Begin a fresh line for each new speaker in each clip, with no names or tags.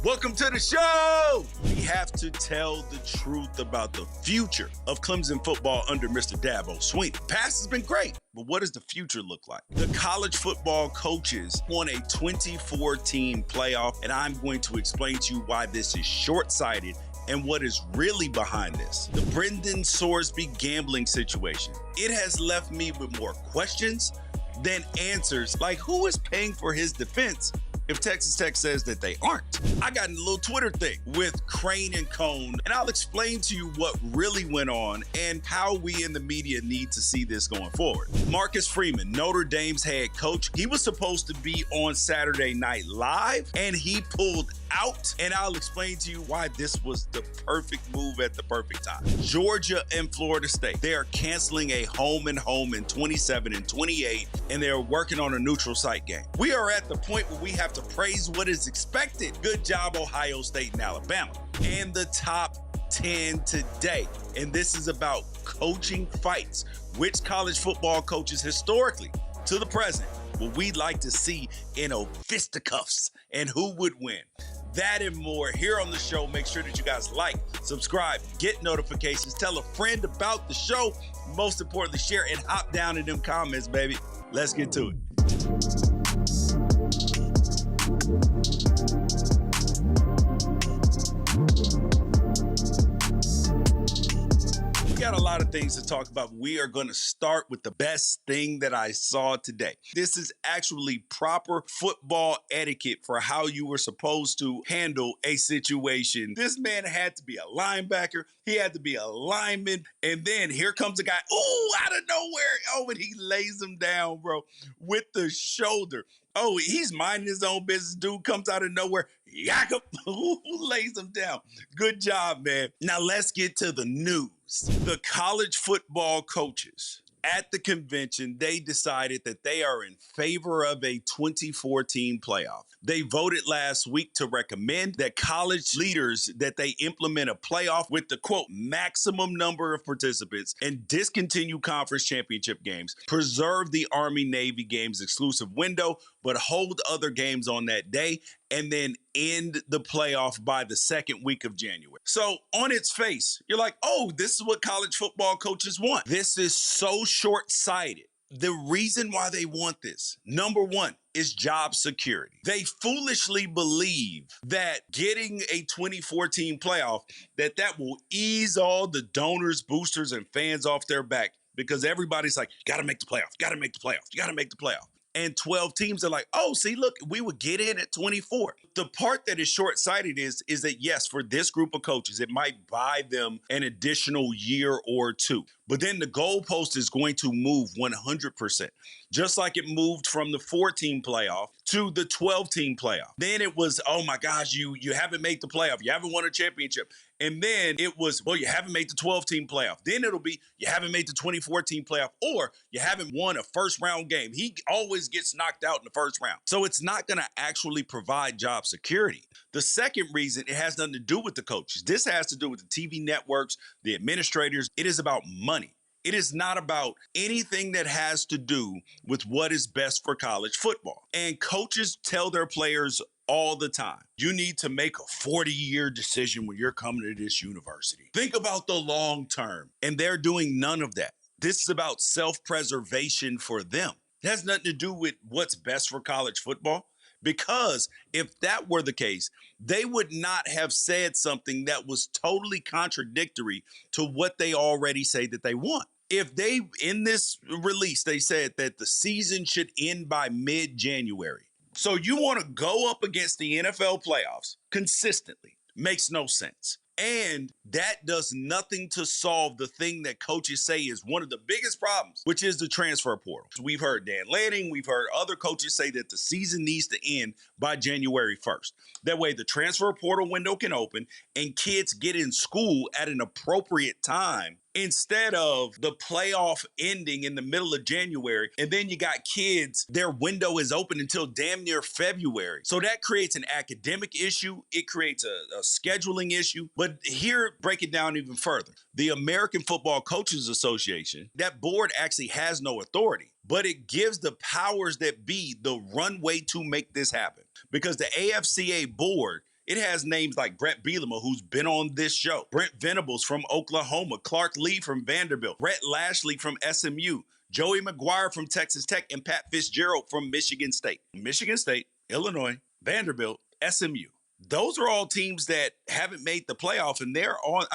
Welcome to the show! We have to tell the truth about the future of Clemson football under Mr. Dabo Swinney. Past has been great, but what does the future look like? The college football coaches won a 24-team playoff, and I'm going to explain to you why this is short-sighted and what is really behind this. The Brendan Sorsby gambling situation. It has left me with more questions than answers, like who is paying for his defense if Texas Tech says that they aren't. I got in a little Twitter thing with Craine and Cone, and I'll explain to you what really went on and how we in the media need to see this going forward. Marcus Freeman, Notre Dame's head coach, he was supposed to be on Saturday Night Live, and he pulled out, and I'll explain to you why this was the perfect move at the perfect time. Georgia and Florida State, they are canceling a home and home in 27 and 28, and they're working on a neutral site game. We are at the point where we have to praise what is expected. Good job, Ohio State and Alabama. And the top 10 today. And this is about coaching fights. Which college football coaches historically to the present would we like to see in fisticuffs, and who would win? That and more here on the show. Make sure that you guys like, subscribe, get notifications, tell a friend about the show. Most importantly, share and hop down in them comments, baby. Let's get to it. We got a lot of things to talk about. We are going to start with the best thing that I saw today. This is actually proper football etiquette for how you were supposed to handle a situation. This man had to be a linebacker. He had to be a lineman. And then here comes a guy, out of nowhere. And he lays him down, bro, with the shoulder. He's minding his own business. Dude comes out of nowhere. Jakob, who lays him down. Good job, man. Now let's get to the news. The college football coaches at the convention, they decided that they are in favor of a 24-team playoff. They voted last week to recommend that college leaders that they implement a playoff with the, quote, maximum number of participants and discontinue conference championship games, preserve the Army-Navy games exclusive window, but hold other games on that day, and then end the playoff by the second week of January. So on its face, you're like, this is what college football coaches want. This is so short-sighted. The reason why they want this, number one, is job security. They foolishly believe that getting a 24-team playoff, that will ease all the donors, boosters, and fans off their back, because everybody's like, you gotta make the playoff, you gotta make the playoff, you gotta make the playoff. And 12 teams are like, see, look, we would get in at 24. The part that is short-sighted is that, yes, for this group of coaches, it might buy them an additional year or two. But then the goalpost is going to move 100%. Just like it moved from the 4-team playoff to the 12-team playoff. Then it was, oh my gosh, you haven't made the playoff. You haven't won a championship. And then it was, you haven't made the 12-team playoff. Then it'll be, you haven't made the 24-team playoff, or you haven't won a first-round game. He always gets knocked out in the first round. So it's not going to actually provide job security. The second reason, it has nothing to do with the coaches. This has to do with the TV networks, the administrators. It is about money. It is not about anything that has to do with what is best for college football. And coaches tell their players all the time, you need to make a 40-year decision when you're coming to this university. Think about the long term. And they're doing none of that. This is about self-preservation for them. It has nothing to do with what's best for college football. Because if that were the case, they would not have said something that was totally contradictory to what they already say that they want. If they, in this release, they said that the season should end by mid-January. So you want to go up against the NFL playoffs consistently. Makes no sense. And that does nothing to solve the thing that coaches say is one of the biggest problems, which is the transfer portal. We've heard Dan Lanning, we've heard other coaches say that the season needs to end by January 1st. That way the transfer portal window can open and kids get in school at an appropriate time, instead of the playoff ending in the middle of January. And then you got kids, their window is open until damn near February. So that creates an academic issue. It creates a scheduling issue. But here, break it down even further. The American Football Coaches Association, that board actually has no authority, but it gives the powers that be the runway to make this happen. Because the AFCA board It has names like Brett Bielema, who's been on this show, Brent Venables from Oklahoma, Clark Lee from Vanderbilt, Brett Lashley from SMU, Joey McGuire from Texas Tech, and Pat Fitzgerald from Michigan State. Michigan State, Illinois, Vanderbilt, SMU. Those are all teams that haven't made the playoff, and they're on.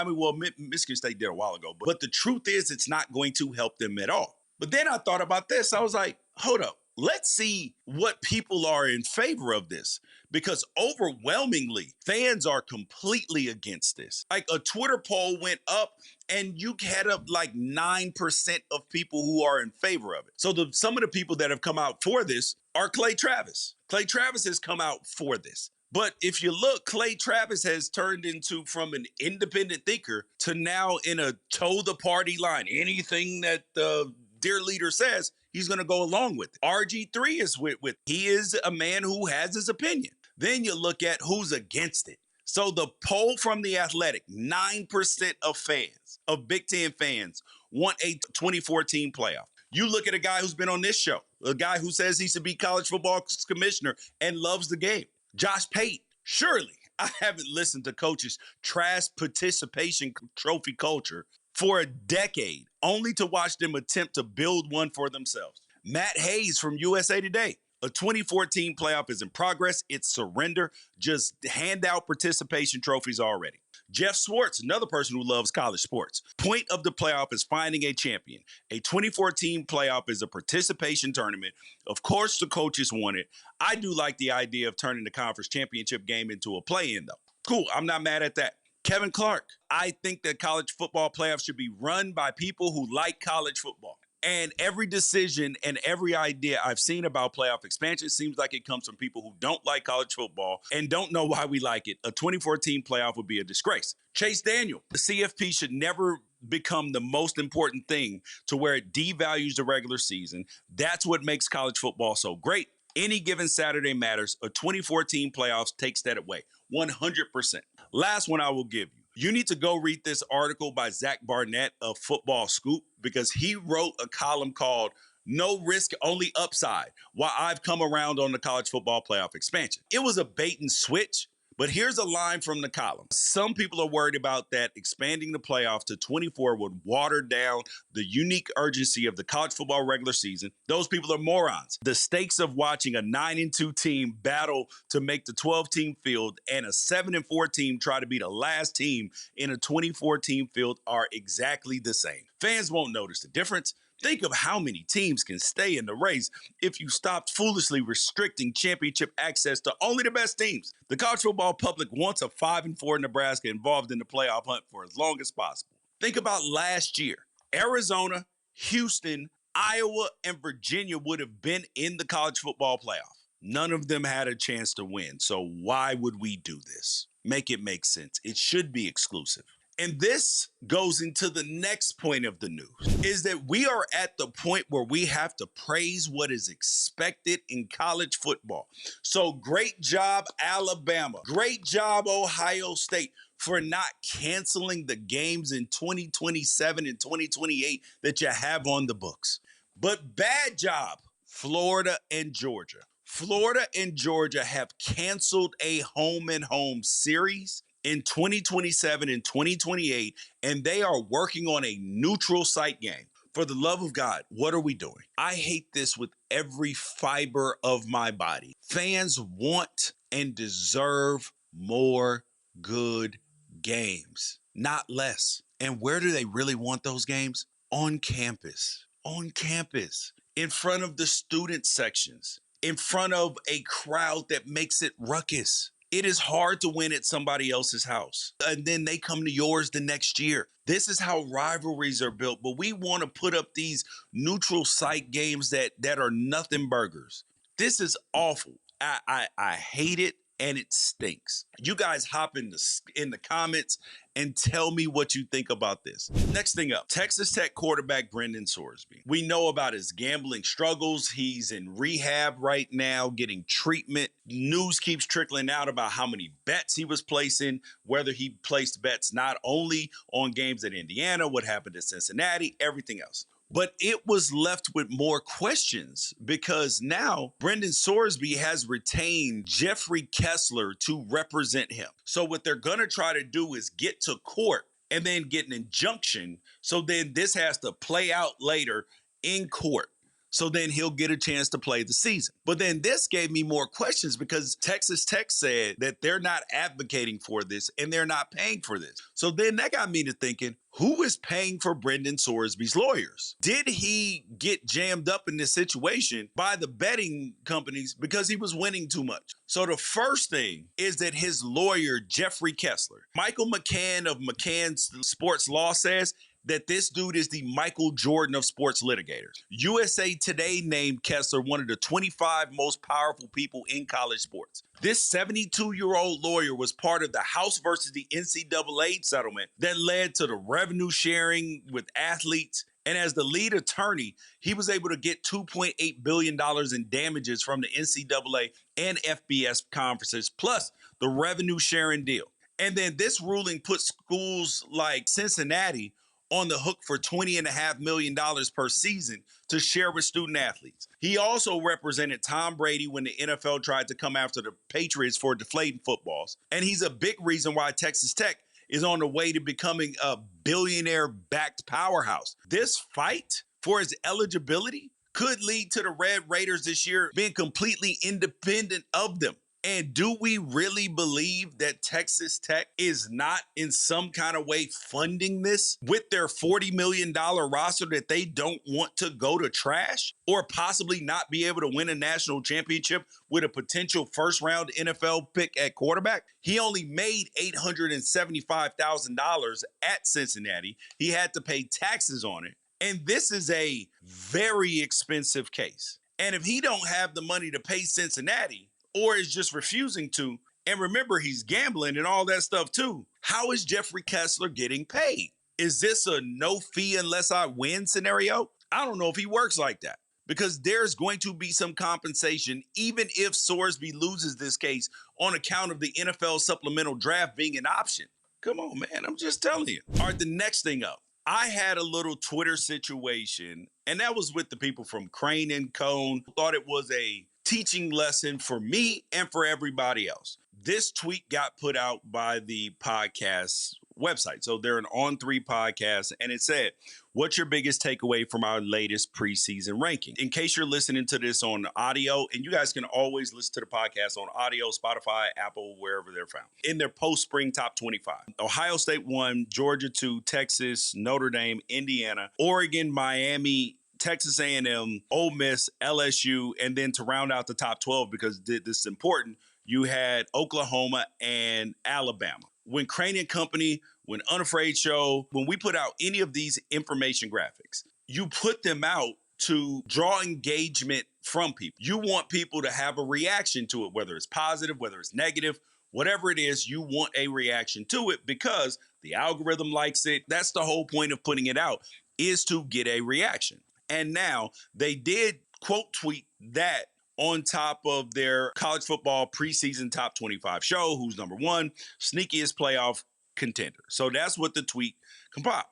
Michigan State did a while ago, but the truth is it's not going to help them at all. But then I thought about this. I was like, hold up. Let's see what people are in favor of this, because overwhelmingly fans are completely against this. Like a Twitter poll went up and you had up like 9% of people who are in favor of it. So some of the people that have come out for this are Clay Travis. Clay Travis has come out for this. But if you look, Clay Travis has turned into from an independent thinker to now in a toe the party line. Anything that the dear leader says, he's going to go along with it. RG3 is with. He is a man who has his opinion. Then you look at who's against it. So the poll from The Athletic, 9% of fans, of Big Ten fans, want a 2014 playoff. You look at a guy who's been on this show, a guy who says he should be college football commissioner and loves the game. Josh Pate, surely I haven't listened to coaches trash participation trophy culture for a decade, only to watch them attempt to build one for themselves. Matt Hayes from USA Today. A 2014 playoff is in progress. It's surrender. Just hand out participation trophies already. Jeff Swartz, another person who loves college sports. Point of the playoff is finding a champion. A 2014 playoff is a participation tournament. Of course, the coaches want it. I do like the idea of turning the conference championship game into a play-in, though. Cool, I'm not mad at that. Kevin Clark, I think that college football playoffs should be run by people who like college football. And every decision and every idea I've seen about playoff expansion seems like it comes from people who don't like college football and don't know why we like it. A 2014 playoff would be a disgrace. Chase Daniel, the CFP should never become the most important thing to where it devalues the regular season. That's what makes college football so great. Any given Saturday matters. A 2014 playoffs takes that away. 100%. Last one I will give you. You need to go read this article by Zach Barnett of Football Scoop, because he wrote a column called No Risk, Only Upside, Why I've Come Around on the College Football Playoff Expansion. It was a bait and switch, but here's a line from the column. Some people are worried about that expanding the playoffs to 24 would water down the unique urgency of the college football regular season. Those people are morons. The stakes of watching a 9-2 team battle to make the 12-team field and a 7-4 team try to be the last team in a 24-team field are exactly the same. Fans won't notice the difference. Think of how many teams can stay in the race if you stopped foolishly restricting championship access to only the best teams. The college football public wants a 5-4 Nebraska involved in the playoff hunt for as long as possible. Think about last year. Arizona, Houston, Iowa, and Virginia would have been in the college football playoff. None of them had a chance to win. So why would we do this? Make it make sense. It should be exclusive. And this goes into the next point of the news, is that we are at the point where we have to praise what is expected in college football. So great job, Alabama. Great job, Ohio State, for not canceling the games in 2027 and 2028 that you have on the books. But bad job, Florida and Georgia. Florida and Georgia have canceled a home-and-home series in 2027 and 2028, and they are working on a neutral site game. For the love of God, what are we doing? I hate this with every fiber of my body. Fans want and deserve more good games, not less. And where do they really want those games? On campus. On campus. In front of the student sections. In front of a crowd that makes it ruckus. It is hard to win at somebody else's house, and then they come to yours the next year. This is how rivalries are built, but we want to put up these neutral site games that are nothing burgers. This is awful. I hate it, and it stinks. You guys hop in the comments and tell me what you think about this. Next thing up, Texas Tech quarterback Brendan Sorsby. We know about his gambling struggles. He's in rehab right now, getting treatment. News keeps trickling out about how many bets he was placing, whether he placed bets not only on games at Indiana, what happened at Cincinnati, everything else. But it was left with more questions because now Brendan Sorsby has retained Jeffrey Kessler to represent him. So what they're going to try to do is get to court and then get an injunction. So then this has to play out later in court. So then he'll get a chance to play the season. But then this gave me more questions because Texas Tech said that they're not advocating for this and they're not paying for this. So then that got me to thinking, who is paying for Brendan Sorsby's lawyers? Did he get jammed up in this situation by the betting companies because he was winning too much? So the first thing is that his lawyer, Jeffrey Kessler, Michael McCann of McCann's Sports Law says that this dude is the Michael Jordan of sports litigators. USA Today named Kessler one of the 25 most powerful people in college sports. This 72-year-old lawyer was part of the House versus the NCAA settlement that led to the revenue sharing with athletes. And as the lead attorney, he was able to get $2.8 billion in damages from the NCAA and FBS conferences, plus the revenue sharing deal. And then this ruling put schools like Cincinnati on the hook for $20.5 million per season to share with student athletes. He also represented Tom Brady when the NFL tried to come after the Patriots for deflating footballs. And he's a big reason why Texas Tech is on the way to becoming a billionaire-backed powerhouse. This fight for his eligibility could lead to the Red Raiders this year being completely independent of them. And do we really believe that Texas Tech is not in some kind of way funding this with their $40 million roster that they don't want to go to trash or possibly not be able to win a national championship with a potential first-round NFL pick at quarterback? He only made $875,000 at Cincinnati. He had to pay taxes on it. And this is a very expensive case. And if he don't have the money to pay Cincinnati, or is just refusing to, and remember, he's gambling and all that stuff too, how is Jeffrey Kessler getting paid? Is this a no fee unless I win scenario? I don't know if he works like that because there's going to be some compensation even if Sorsby loses this case on account of the NFL supplemental draft being an option. Come on, man, I'm just telling you. All right, the next thing up. I had a little Twitter situation, and that was with the people from Craine and Cone. Thought it was a teaching lesson for me and for everybody else. This tweet got put out by the podcast website. So they're an On3 podcast, and it said, what's your biggest takeaway from our latest preseason ranking? In case you're listening to this on audio, and you guys can always listen to the podcast on audio, Spotify, Apple, wherever they're found. In their post-spring top 25, Ohio State 1, Georgia 2, Texas, Notre Dame, Indiana, Oregon, Miami, Texas A&M, Ole Miss, LSU, and then to round out the top 12, because this is important, you had Oklahoma and Alabama. When Craine and Company, when Unafraid Show, when we put out any of these information graphics, you put them out to draw engagement from people. You want people to have a reaction to it, whether it's positive, whether it's negative, whatever it is, you want a reaction to it because the algorithm likes it. That's the whole point of putting it out, is to get a reaction. And now they did quote tweet that on top of their college football preseason top 25 show, who's number one, sneakiest playoff contender. So that's what the tweet compiled.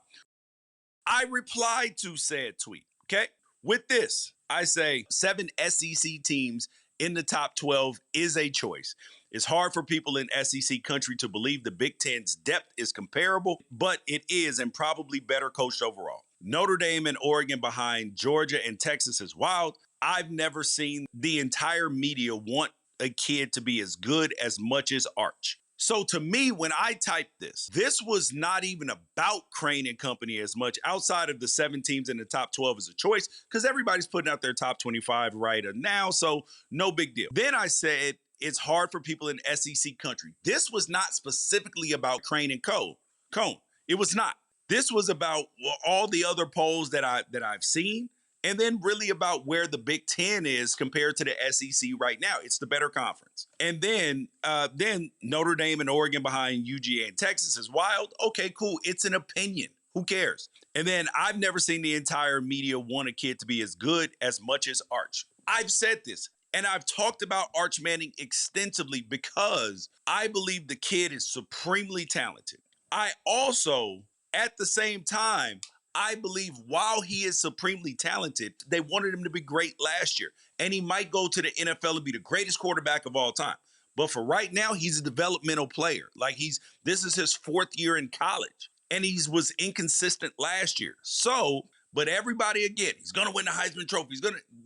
I replied to said tweet, okay? With this, I say 7 SEC teams in the top 12 is a choice. It's hard for people in SEC country to believe the Big Ten's depth is comparable, but it is, and probably better coached overall. Notre Dame and Oregon behind Georgia and Texas is wild. I've never seen the entire media want a kid to be as good as much as Arch. So to me, when I typed this was not even about Craine and Company as much outside of the 7 teams in the top 12 as a choice, because everybody's putting out their top 25 right now, so no big deal. Then I said, it's hard for people in SEC country. This was not specifically about Craine and Cone. It was not. This was about all the other polls that I've seen, and then really about where the Big Ten is compared to the SEC right now. It's the better conference. And then Notre Dame and Oregon behind UGA and Texas is wild. Okay, cool. It's an opinion. Who cares? And then I've never seen the entire media want a kid to be as good as much as Arch. I've said this, and I've talked about Arch Manning extensively because I believe the kid is supremely talented. I also, at the same time, I believe while he is supremely talented, they wanted him to be great last year. And he might go to the NFL and be the greatest quarterback of all time. But for right now, he's a developmental player. Like this is his 4th year in college. And he was inconsistent last year. So, but everybody, again, he's going to win the Heisman Trophy.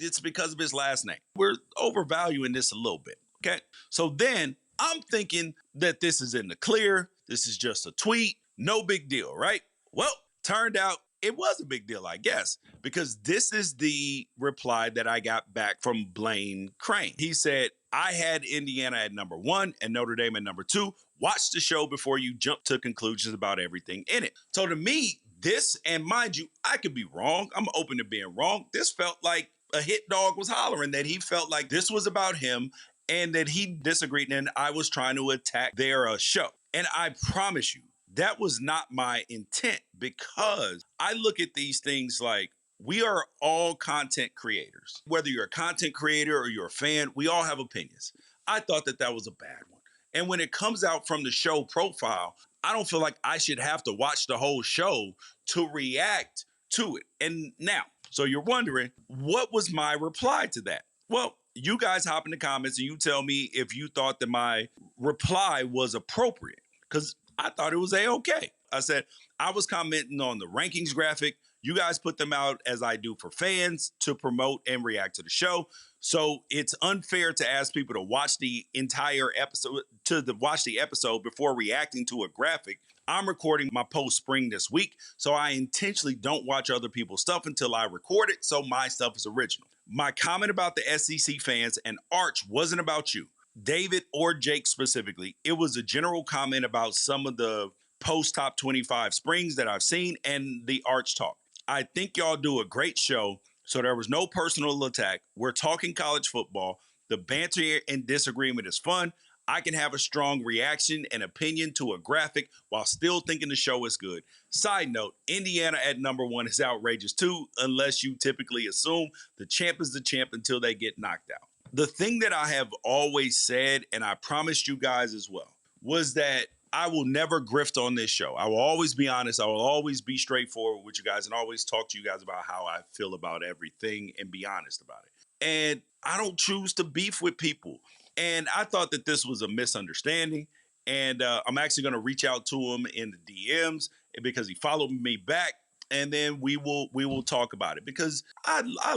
It's because of his last name. We're overvaluing this a little bit, okay? So then I'm thinking that this is in the clear. This is just a tweet. No big deal, right? Well, turned out it was a big deal, I guess, because this is the reply that I got back from Blaine Craine. He said, I had Indiana at number 1 and Notre Dame at number 2. Watch the show before you jump to conclusions about everything in it. So to me, this, and mind you, I could be wrong. I'm open to being wrong. This felt like a hit dog was hollering, that he felt like this was about him and that he disagreed and I was trying to attack their show. And I promise you, that was not my intent, because I look at these things like we are all content creators. Whether you're a content creator or you're a fan, we all have opinions. I thought that was a bad one. And when it comes out from the show profile, I don't feel like I should have to watch the whole show to react to it. And now, so you're wondering, what was my reply to that? Well, you guys hop in the comments and you tell me if you thought that my reply was appropriate, because I thought it was A-okay. I said, I was commenting on the rankings graphic. You guys put them out as I do for fans to promote and react to the show. So it's unfair to ask people to watch the entire episode, watch the episode before reacting to a graphic. I'm recording my post spring this week, so I intentionally don't watch other people's stuff until I record it, so my stuff is original. My comment about the SEC fans and Arch wasn't about you, David or Jake specifically. It was a general comment about some of the post top 25 springs that I've seen and the Arch talk. I think y'all do a great show, so there was no personal attack. We're talking college football. The banter and disagreement is fun. I can have a strong reaction and opinion to a graphic while still thinking the show is good. Side note, Indiana at number 1 is outrageous too, unless you typically assume the champ is the champ until they get knocked out. The thing that I have always said, and I promised you guys as well, was that I will never grift on this show. I will always be honest. I will always be straightforward with you guys and always talk to you guys about how I feel about everything and be honest about it. And I don't choose to beef with people. And I thought that this was a misunderstanding. And I'm actually going to reach out to him in the DMs because he followed me back. And then we will talk about it, because I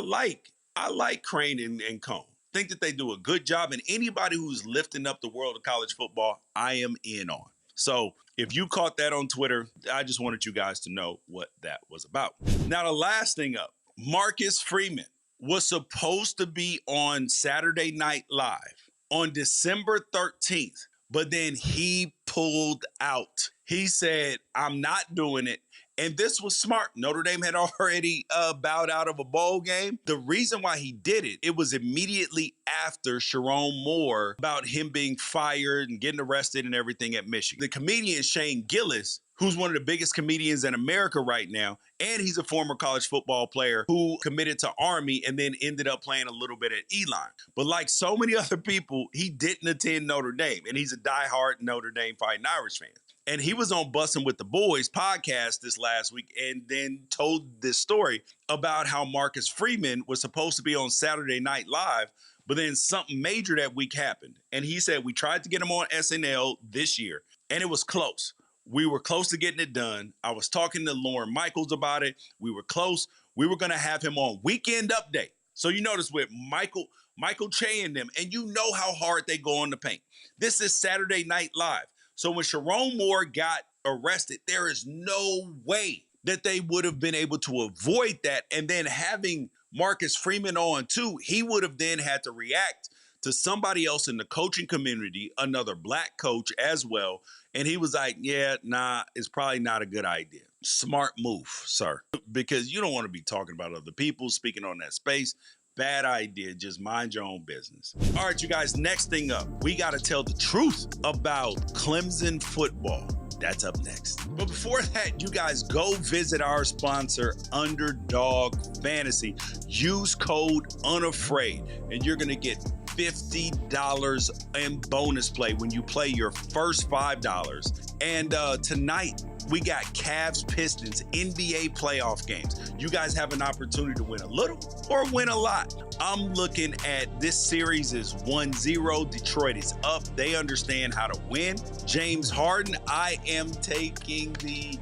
like Craine and Cone. Think that they do a good job. And anybody who's lifting up the world of college football, I am in on. So if you caught that on Twitter, I just wanted you guys to know what that was about. Now, the last thing up, Marcus Freeman was supposed to be on Saturday Night Live on December 13th, but then he pulled out. He said, I'm not doing it. And this was smart. Notre Dame had already bowed out of a bowl game. The reason why he did it, it was immediately after Sharon Moore about him being fired and getting arrested and everything at Michigan. The comedian Shane Gillis, who's one of the biggest comedians in America right now, and he's a former college football player who committed to Army and then ended up playing a little bit at Elon. But like so many other people, he didn't attend Notre Dame, and he's a diehard Notre Dame Fighting Irish fan. And he was on Bussin' with the Boys podcast this last week and then told this story about how Marcus Freeman was supposed to be on Saturday Night Live, but then something major that week happened. And he said, we tried to get him on SNL this year, and it was close. We were close to getting it done. I was talking to Lauren Michaels about it. We were close. We were going to have him on Weekend Update. So you notice with Michael Che and them, and you know how hard they go on the paint. This is Saturday Night Live. So when Sharon Moore got arrested, there is no way that they would have been able to avoid that. And then having Marcus Freeman on too, he would have then had to react to somebody else in the coaching community, another black coach as well. And he was like, yeah, nah, it's probably not a good idea. Smart move, sir, because you don't want to be talking about other people, speaking on that space. Bad idea. Just mind your own business. All right, you guys, next thing up, we got to tell the truth about Clemson football. That's up next. But before that, you guys go visit our sponsor, Underdog Fantasy. Use code UNAFRAID, and you're going to get $50 in bonus play when you play your first $5. And tonight, we got Cavs Pistons NBA playoff games. You guys have an opportunity to win a little or win a lot. I'm looking at this series is 1-0. Detroit is up. They understand how to win. James Harden, I am taking the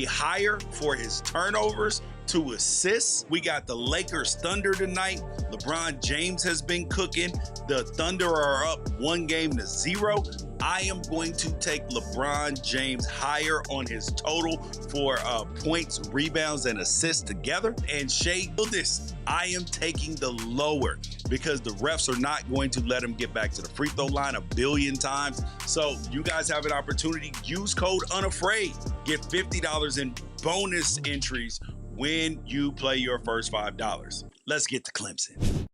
higher for his turnovers to assists. We got the Lakers Thunder tonight. LeBron James has been cooking. The Thunder are up 1-0. I am going to take LeBron James higher on his total for points, rebounds, and assists together. And Shea Gilgeous, I am taking the lower because the refs are not going to let him get back to the free throw line 1 billion times. So you guys have an opportunity. Use code UNAFRAID. Get $50 in bonus entries when you play your first $5. Let's get to Clemson.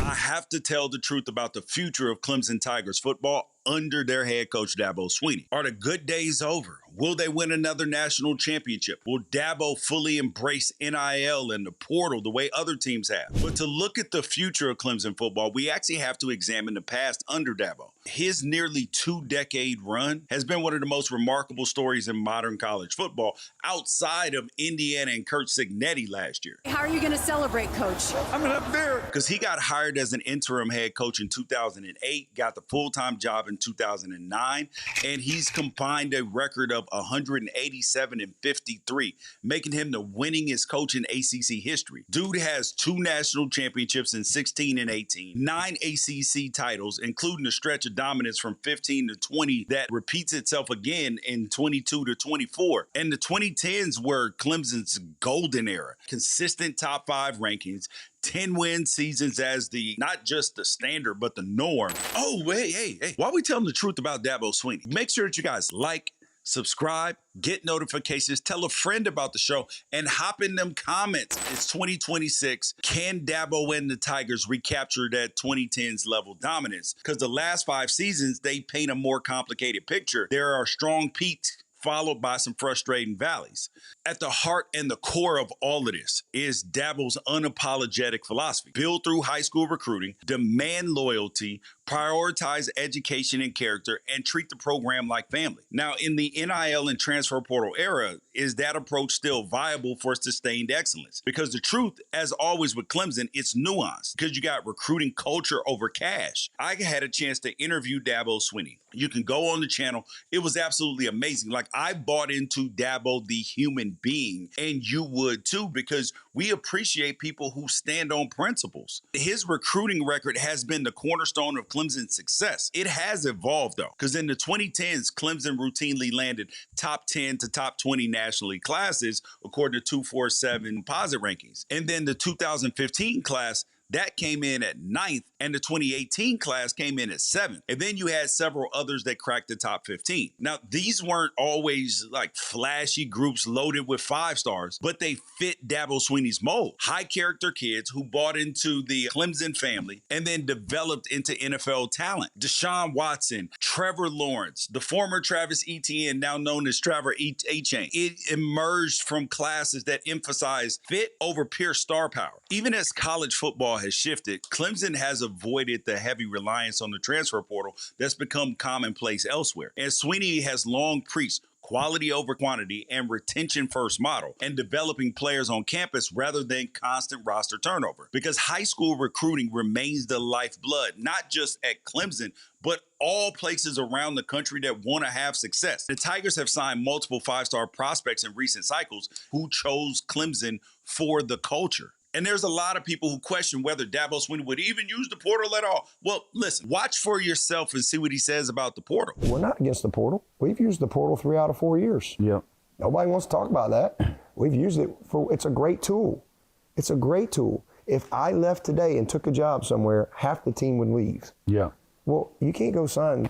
I have to tell the truth about the future of Clemson Tigers football under their head coach, Dabo Swinney. Are the good days over? Will they win another national championship? Will Dabo fully embrace NIL and the portal the way other teams have? But to look at the future of Clemson football, we actually have to examine the past under Dabo. His nearly 2-decade run has been one of the most remarkable stories in modern college football outside of Indiana and Curt Cignetti last year.
How are you going to celebrate, Coach?
I'm up there. Because he got hired as an interim head coach in 2008, got the full-time job in 2009, and he's combined a record of 187-53, making him the winningest coach in ACC history. Dude has 2 national championships in 16 and 18, 9 ACC titles, including a stretch of dominance from 15 to 20 that repeats itself again in 22 to 24. And the 2010s were Clemson's golden era. Consistent top 5 rankings, 10-win seasons as not just the standard, but the norm. Oh, hey. Why are we telling the truth about Dabo Swinney? Make sure that you guys like, subscribe, get notifications, tell a friend about the show, and hop in them comments. It's 2026. Can Dabo and the Tigers recapture that 2010s level dominance? Because the last 5 seasons, they paint a more complicated picture. There are strong peaks followed by some frustrating valleys. At the heart and the core of all of this is Dabo's unapologetic philosophy. Build through high school recruiting, demand loyalty, prioritize education and character, and treat the program like family. Now, in the NIL and transfer portal era, is that approach still viable for sustained excellence? Because the truth, as always with Clemson, it's nuanced because you got recruiting culture over cash. I had a chance to interview Dabo Swinney. You can go on the channel. It was absolutely amazing. Like, I bought into Dabo, the human being, and you would too, because we appreciate people who stand on principles. His recruiting record has been the cornerstone of Clemson's success. It has evolved, though, because in the 2010s, Clemson routinely landed top 10 to top 20 nationally classes, according to 247 composite rankings. And then the 2015 class, that came in at 9th, and the 2018 class came in at 7th. And then you had several others that cracked the top 15. Now, these weren't always like flashy groups loaded with 5 stars, but they fit Dabo Swinney's mold. High character kids who bought into the Clemson family and then developed into NFL talent. Deshaun Watson, Trevor Lawrence, the former Travis Etienne, now known as Trevor Etienne. It emerged from classes that emphasize fit over pure star power. Even as college football has shifted, Clemson has avoided the heavy reliance on the transfer portal that's become commonplace elsewhere. And Swinney has long preached quality over quantity and retention first model, and developing players on campus rather than constant roster turnover. Because high school recruiting remains the lifeblood, not just at Clemson, but all places around the country that want to have success. The Tigers have signed multiple 5-star prospects in recent cycles who chose Clemson for the culture. And there's a lot of people who question whether Dabo Swinney would even use the portal at all. Well, listen, watch for yourself and see what he says about the portal.
We're not against the portal. We've used the portal 3 out of 4 years.
Yeah.
Nobody wants to talk about that. We've used it it's a great tool. It's a great tool. If I left today and took a job somewhere, half the team would leave.
Yeah.
Well, you can't go sign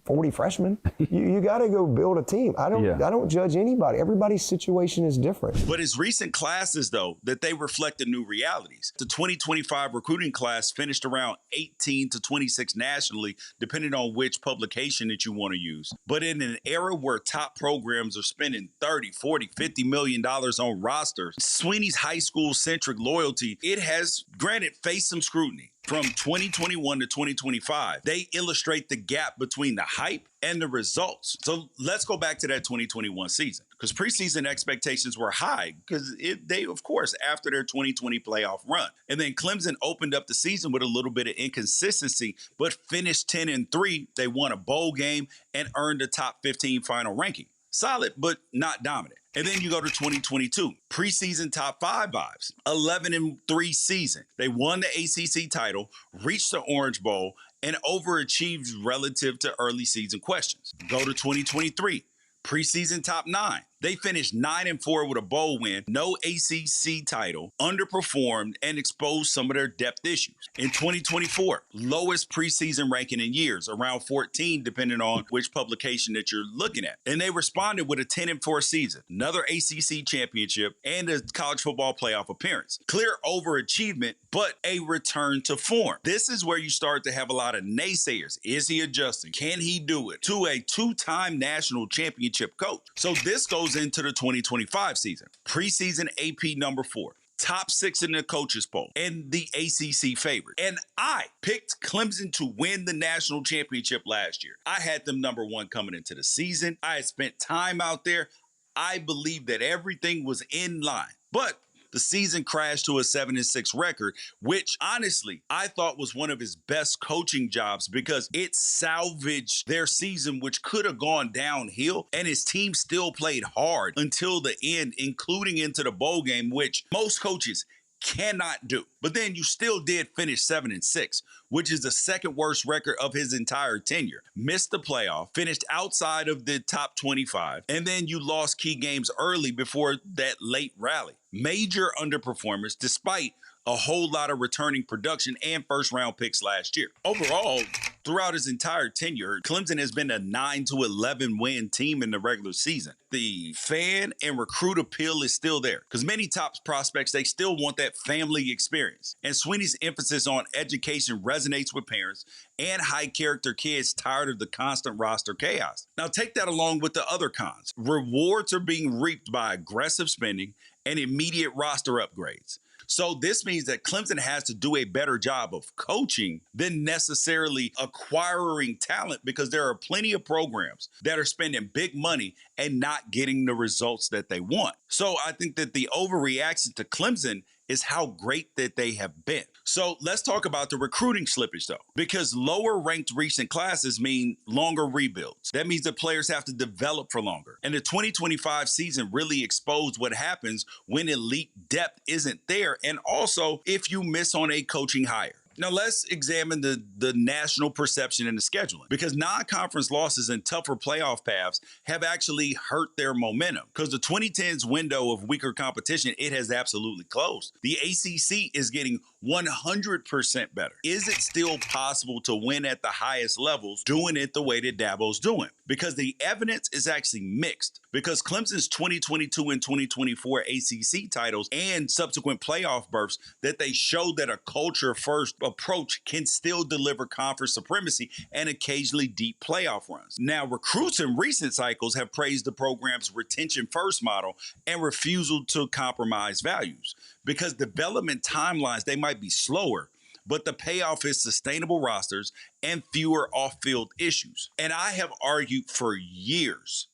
40 freshmen. You got to go build a team. I don't judge anybody. Everybody's situation is different.
But his recent classes, though, that they reflect the new realities. The 2025 recruiting class finished around 18 to 26 nationally, depending on which publication that you want to use. But in an era where top programs are spending 30, 40, $50 million on rosters, Swinney's high school-centric loyalty, it has, granted, faced some scrutiny. From 2021 to 2025, they illustrate the gap between the hype and the results. So let's go back to that 2021 season, because preseason expectations were high because they, of course, after their 2020 playoff run. And then Clemson opened up the season with a little bit of inconsistency, but finished 10-3. They won a bowl game and earned a top 15 final ranking. Solid, but not dominant. And then you go to 2022, preseason top 5 vibes, 11-3 season. They won the ACC title, reached the Orange Bowl, and overachieved relative to early season questions. Go to 2023, preseason top 9. They finished 9-4 with a bowl win, no ACC title, underperformed, and exposed some of their depth issues. In 2024, lowest preseason ranking in years, around 14, depending on which publication that you're looking at. And they responded with a 10-4 season, another ACC championship, and a college football playoff appearance. Clear overachievement, but a return to form. This is where you start to have a lot of naysayers. Is he adjusting? Can he do it? To a 2-time national championship coach. So this goes into the 2025 season. Preseason AP number 4. Top 6 in the coaches poll and the ACC favorite. And I picked Clemson to win the national championship last year. I had them number 1 coming into the season. I had spent time out there. I believed that everything was in line. But the season crashed to a 7-6 record, which honestly I thought was one of his best coaching jobs because it salvaged their season, which could have gone downhill, and his team still played hard until the end, including into the bowl game, which most coaches cannot do. But then you still did finish 7-6, which is the second worst record of his entire tenure. Missed the playoff, finished outside of the top 25, and then you lost key games early before that late rally. Major underperformance despite a whole lot of returning production and first-round picks last year. Overall, throughout his entire tenure, Clemson has been a 9-11 win team in the regular season. The fan and recruit appeal is still there because many top prospects, they still want that family experience. And Swinney's emphasis on education resonates with parents and high-character kids tired of the constant roster chaos. Now, take that along with the other cons. Rewards are being reaped by aggressive spending and immediate roster upgrades. So this means that Clemson has to do a better job of coaching than necessarily acquiring talent because there are plenty of programs that are spending big money and not getting the results that they want. So I think that the overreaction to Clemson is how great that they have been. So let's talk about the recruiting slippage, though, because lower ranked recent classes mean longer rebuilds. That means that players have to develop for longer. And the 2025 season really exposed what happens when elite depth isn't there, and also if you miss on a coaching hire. Now, let's examine the national perception and the scheduling, because non-conference losses and tougher playoff paths have actually hurt their momentum because the 2010s window of weaker competition, it has absolutely closed. The ACC is getting 100% better. Is it still possible to win at the highest levels doing it the way that Dabo's doing? Because the evidence is actually mixed, because Clemson's 2022 and 2024 ACC titles and subsequent playoff berths, that they showed that a culture-first approach can still deliver conference supremacy and occasionally deep playoff runs. Now, recruits in recent cycles have praised the program's retention-first model and refusal to compromise values, because development timelines, they might be slower, but the payoff is sustainable rosters and fewer off-field issues. And I have argued for years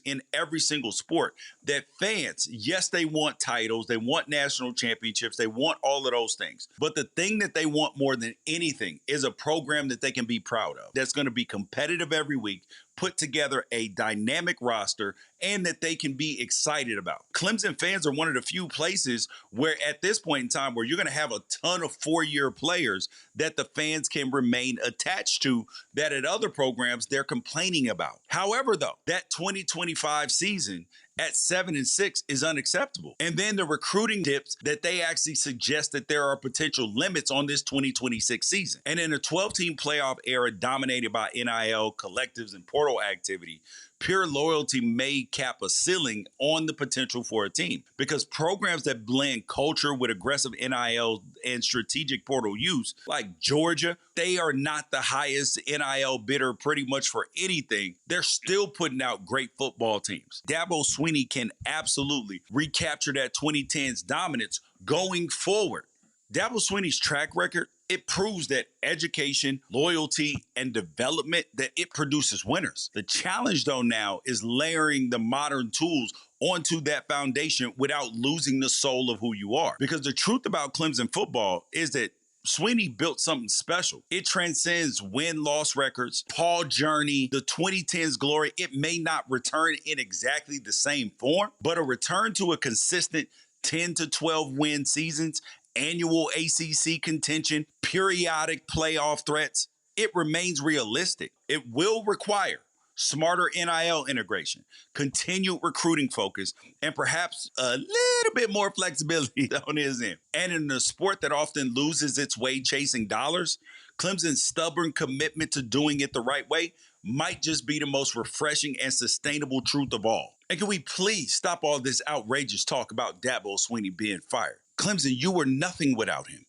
in every single sport that fans, yes, they want titles, they want national championships, they want all of those things. But the thing that they want more than anything is a program that they can be proud of, that's going to be competitive every week, put together a dynamic roster, and that they can be excited about. Clemson fans are one of the few places where at this point in time where you're going to have a ton of four-year players that the fans can remain attached to, that at other programs they're complaining about. However, though, that 2025 season at 7-6 is unacceptable. And then the recruiting dips that they actually suggest that there are potential limits on this 2026 season. And in a 12-team playoff era dominated by NIL, collectives, and portal activity, pure loyalty may cap a ceiling on the potential for a team, because programs that blend culture with aggressive NIL and strategic portal use, like Georgia, they are not the highest NIL bidder pretty much for anything. They're still putting out great football teams. Dabo Swinney can absolutely recapture that 2010s dominance going forward. Dabo Swinney's track record, it proves that education, loyalty, and development, that it produces winners. The challenge, though, now is layering the modern tools onto that foundation without losing the soul of who you are. Because the truth about Clemson football is that Swinney built something special. It transcends win-loss records, Paul journey, the 2010s glory. It may not return in exactly the same form, but a return to a consistent 10 to 12 win seasons, annual ACC contention, periodic playoff threats, it remains realistic. It will require smarter NIL integration, continued recruiting focus, and perhaps a little bit more flexibility on his end. And in a sport that often loses its way chasing dollars, Clemson's stubborn commitment to doing it the right way might just be the most refreshing and sustainable truth of all. And can we please stop all this outrageous talk about Dabo Swinney being fired? Clemson, you were nothing without him.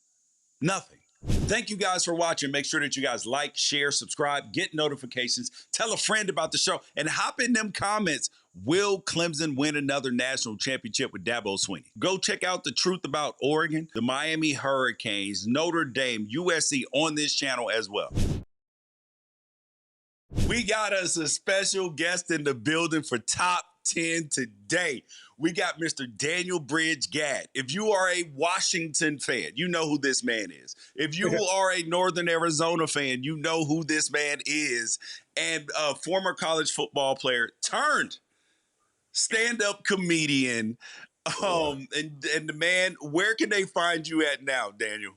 Nothing. Thank you guys for watching. Make sure that you guys like, share, subscribe, get notifications, tell a friend about the show, and hop in them comments. Will Clemson win another national championship with Dabo Swinney? Go check out the truth about Oregon, the Miami Hurricanes, Notre Dame, USC on this channel as well. We got us a special guest in the building for Top 10 today. We got Mr. Daniel Bridge-Gadd. If you are a Washington fan, you know who this man is. If you are a Northern Arizona fan, you know who this man is. And a former college football player turned stand-up comedian. And the man, where can they find you at now, Daniel?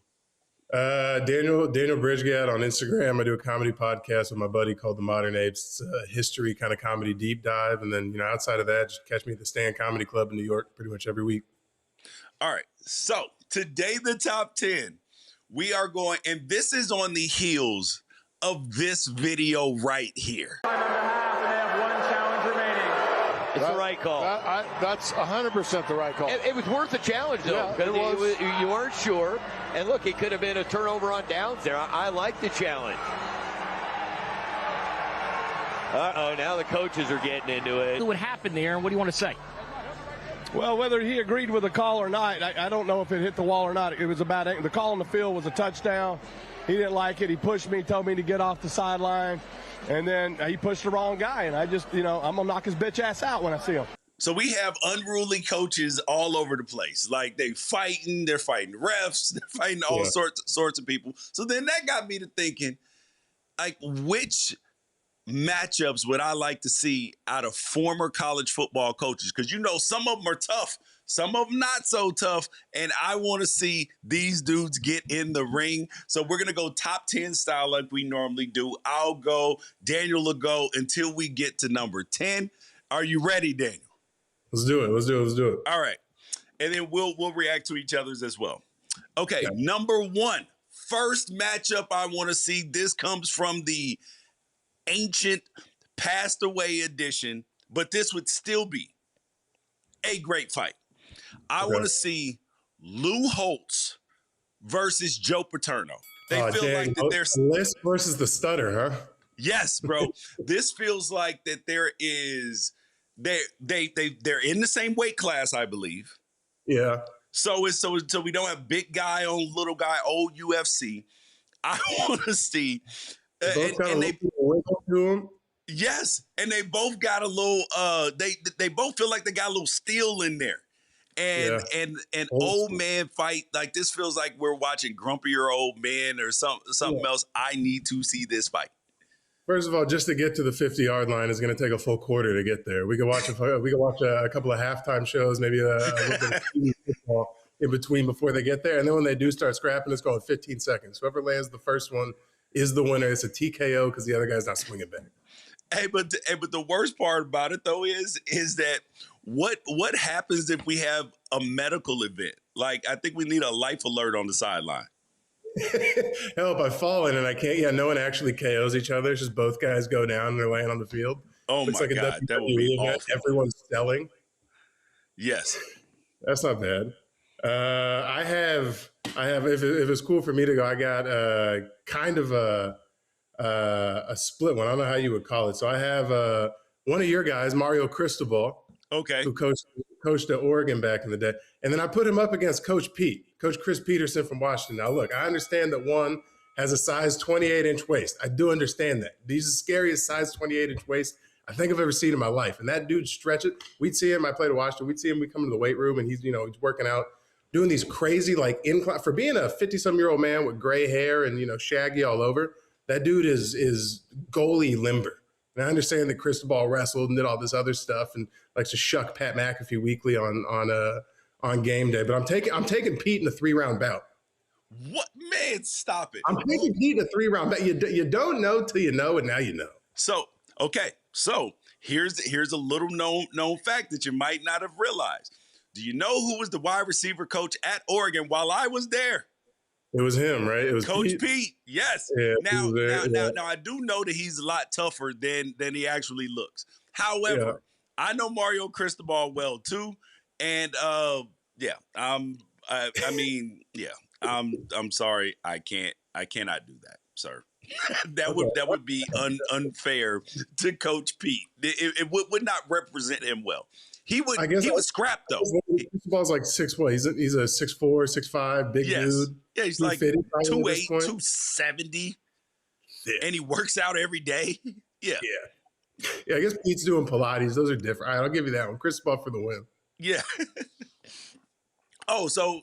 Daniel Bridge-Gadd on Instagram. I do a comedy podcast with my buddy called The Modern Apes. It's a history kind of comedy deep dive. And then, outside of that, just catch me at the Stand Comedy Club in New York pretty much every week.
All right. So today, the top 10, we are going, and this is on the heels of this video right here.
Time under half, and they have one challenge remaining.
It's the right call.
That's 100% the right call.
It was worth the challenge, though, because you weren't sure. And look, it could have been a turnover on downs there. I like the challenge. Uh-oh, now the coaches are getting into it.
What happened there, and what do you want to say?
Well, whether he agreed with the call or not, I don't know if it hit the wall or not. It was about it. The call on the field was a touchdown. He didn't like it. He pushed me, told me to get off the sideline. And then he pushed the wrong guy. And I just, I'm going to knock his bitch ass out when I see him.
So we have unruly coaches all over the place. Like they're fighting refs, they're fighting all sorts of people. So then that got me to thinking, like, which matchups would I like to see out of former college football coaches? Because, some of them are tough, some of them not so tough. And I want to see these dudes get in the ring. So we're going to go top 10 style like we normally do. I'll go, Daniel will go until we get to number 10. Are you ready, Daniel?
Let's do it.
All right. And then we'll react to each other's as well. Okay, Number 1, first matchup I want to see. This comes from the ancient, passed away edition, but this would still be a great fight. I want to see Lou Holtz versus Joe Paterno. They feel like that there's
List versus the stutter, huh?
Yes, bro. This feels like that there is. They're in the same weight class, I believe.
Yeah.
So we don't have big guy on little guy, old UFC. I want to see. Yes, and they both got a little. They both feel like they got a little steel in there, and old man fight. Like this feels like we're watching grumpier old men or something else. I need to see this fight.
First of all, just to get to the 50-yard line is going to take a full quarter to get there. We can watch a couple of halftime shows, maybe a little bit of football in between before they get there. And then when they do start scrapping, it's going 15 seconds. Whoever lands the first one is the winner. It's a TKO because the other guy's not swinging back.
But the worst part about it, though, is that What happens if we have a medical event? Like, I think we need a life alert on the sideline.
Help, I've fallen and I can't. Yeah, no one actually KOs each other. It's just both guys go down and they're laying on the field.
Oh,
Looks
my
like
God. That would be awful.
Everyone's selling.
Yes.
That's not bad. I have, if it's cool for me to go, I got kind of a split one. I don't know how you would call it. So I have one of your guys, Mario Cristobal,
Okay.
who coached at Oregon back in the day. And then I put him up against Coach Chris Petersen from Washington. Now, look, I understand that one has a size 28-inch waist. I do understand that. He's the scariest size 28-inch waist I think I've ever seen in my life. And that dude stretch it. We'd see him. I played at Washington. We'd see him. We come to the weight room, and he's working out, doing these crazy, like, incline. For being a 50-some-year-old man with gray hair and, shaggy all over, that dude is goalie limber. And I understand that Cristobal wrestled and did all this other stuff and likes to shuck Pat McAfee weekly on game day. But I'm taking Pete in a 3-round bout.
What? Man, stop it.
I'm taking Pete in a 3-round bout. You don't know till you know, and now you know.
So, okay. So here's a little known fact that you might not have realized. Do you know who was the wide receiver coach at Oregon while I was there?
It was him, right? It was
Coach Pete. Yes.
Yeah,
Now, I do know that he's a lot tougher than he actually looks. However, I know Mario Cristobal well too, and I'm sorry, I cannot do that, sir. That would be unfair to Coach Pete. It would not represent him well. He was scrapped though.
Cristobal's like 6'1". He's a 6'4", 6'5", big dude.
Yeah, he's like 2'8", 270, and he works out every day. Yeah.
I guess Pete's doing Pilates. Those are different. All right, I'll give you that one. Cristobal for the win.
Yeah. Oh, so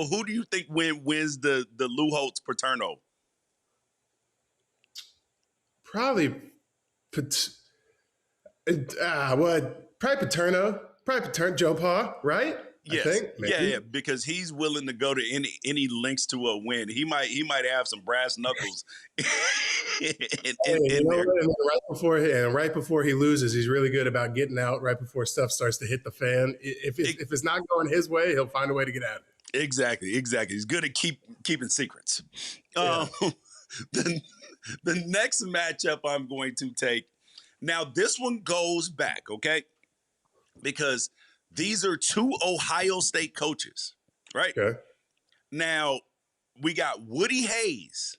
who do you think wins the Lou Holtz Paterno?
Probably Paterno. Probably Paterno, Joe Pa, right?
Yes.
I think,
yeah, because he's willing to go to any lengths to a win. He might have some brass knuckles in there.
Right before he loses, he's really good about getting out right before stuff starts to hit the fan. If it's not going his way, he'll find a way to get out of it.
Exactly. He's good at keeping secrets.
Yeah.
The next matchup I'm going to take. Now, this one goes back, okay? Because these are two Ohio State coaches, right?
Okay.
Now, we got Woody Hayes,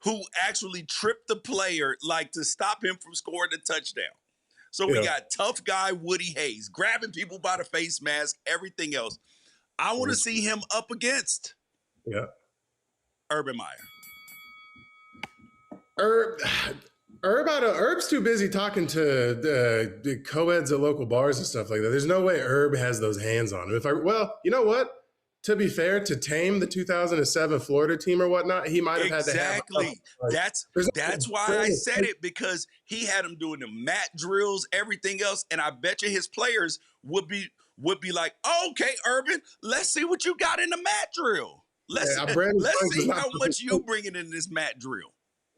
who actually tripped the player, like, to stop him from scoring the touchdown. So we got tough guy Woody Hayes, grabbing people by the face mask, everything else. I want to see him up against Urban Meyer.
Herb's too busy talking to the co-eds at local bars and stuff like that. There's no way Herb has those hands on him. You know what? To be fair, to tame the 2007 Florida team or whatnot, he might have had to have.
Exactly. That's why I said it, because he had him doing the mat drills, everything else, and I bet you his players would be like, oh, okay, Urban, let's see what you got in the mat drill. Let's see how much you bringing in this mat drill.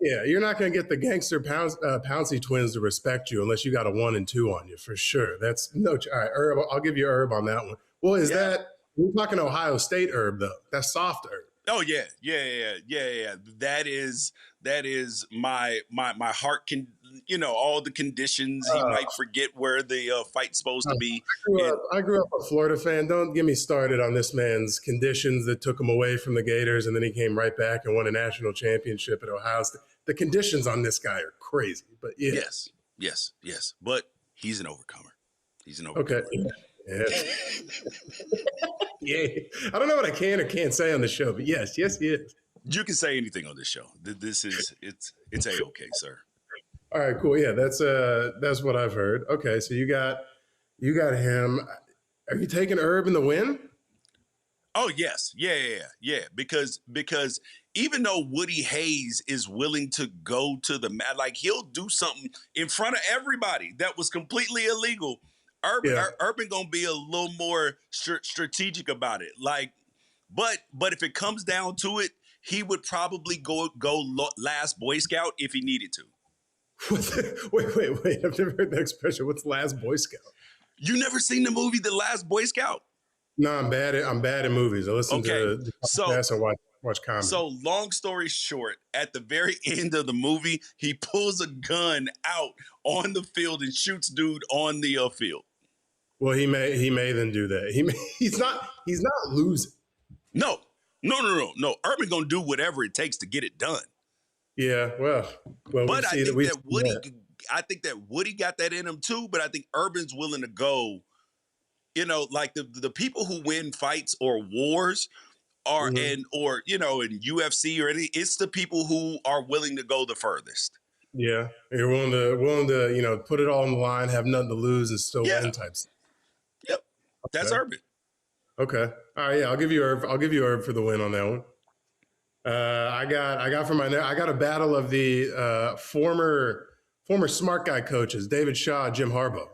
Yeah, you're not going to get the gangster Pouncey twins to respect you unless you got a 1 and 2 on you, for sure. That's no. All right, Herb, I'll give you Herb on that one. Well, that we're talking Ohio State Herb though? That's soft Herb.
Oh yeah. That is my heart can. All the conditions. He might forget where the fight's supposed to be.
I grew up a Florida fan. Don't get me started on this man's conditions that took him away from the Gators, and then he came right back and won a national championship at Ohio State. The conditions on this guy are crazy, but yeah.
Yes. But he's an overcomer. Okay.
Yeah. Yeah. I don't know what I can or can't say on the show, but yes, he is.
You can say anything on this show. This is it's A-okay, sir.
All right, cool. Yeah, that's what I've heard. Okay, so you got him. Are you taking Herb in the win?
Oh yes, yeah. Because even though Woody Hayes is willing to go to the mat, like he'll do something in front of everybody that was completely illegal. Urban gonna be a little more strategic about it. Like, but if it comes down to it, he would probably go last Boy Scout if he needed to.
Wait! I've never heard that expression. What's last Boy Scout?
You never seen the movie The Last Boy Scout?
No, I'm bad at movies. I listen to the podcast and watch comedy.
So long story short, at the very end of the movie, he pulls a gun out on the field and shoots dude on the field.
Well, he may then do that. He's not losing.
No. Urban gonna do whatever it takes to get it done.
Yeah, well,
but I think that Woody got that in him too. But I think Urban's willing to go. You know, like the people who win fights or wars are in UFC or anything. It's the people who are willing to go the furthest.
Yeah, you're willing to put it all on the line, have nothing to lose, and still win types.
Yep, okay. That's Urban.
Okay, all right, yeah, I'll give you Herb for the win on that one. I got a battle of the former smart guy coaches, David Shaw, Jim Harbaugh.